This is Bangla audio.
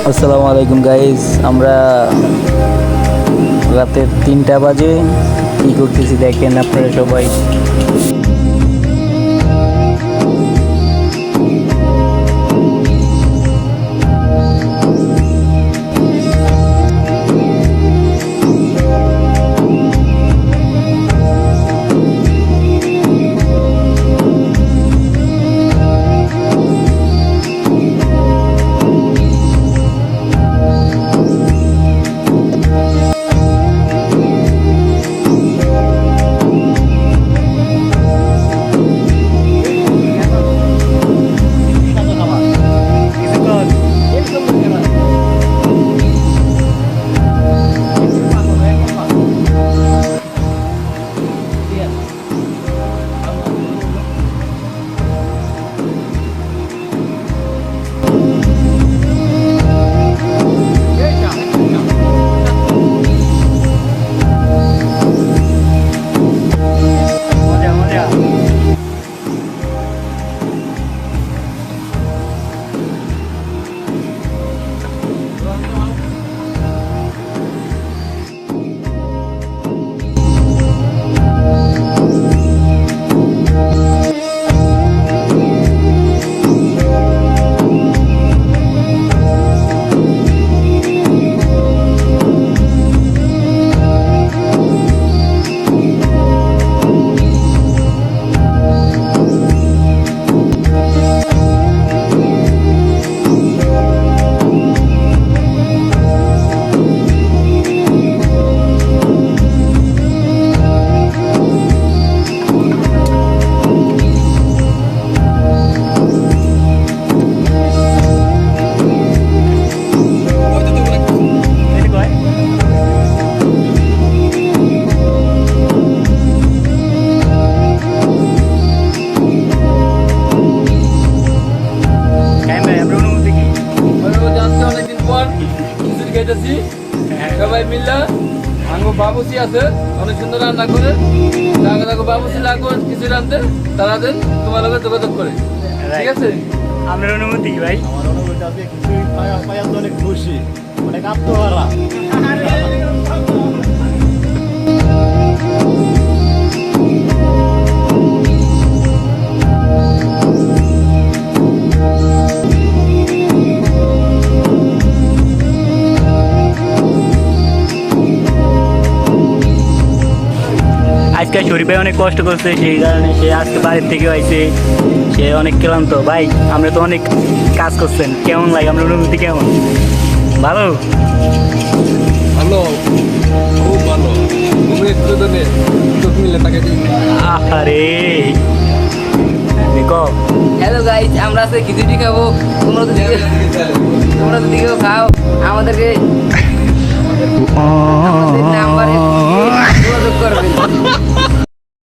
আসসালামু আলাইকুম গাইজ, আমরা রাতের 3টা বাজে কী করতেছি দেখেন আপনারা সবাই। সবাই মিললে আঙ্গো বাবুসি আছে, অনেক সুন্দর রান্না করে। বাবুসি লাগবে কিছু রাঁধতে, তারা দেন তোমার লগে যোগাযোগ করে, ঠিক আছে? আপনার অনুমতি কি ভাই? আমার অনুভূতি আছে কিছুই পাইয়া তো অনেক খুশি, অনেক আত্মহারা। আজকে শরীফ ভাই অনেক কষ্ট করছে, সেই কারণে সে আজকে বাড়ির থেকে আইছে। সে অনেক ক্লান্ত। ভাই আমরা তো অনেক কাজ করছেন, কেমন লাগে? আপনার অনুভূতি কেমন? ভালো ভালো, খুব ভালো। তুমি একটু দেবে চোখ মিলে তাকে আরে দেখো। হ্যালো গাইজ, আমরা আজকে খিচুড়ি খাবো। তোমরা যদি কেউ খাও আমাদেরকে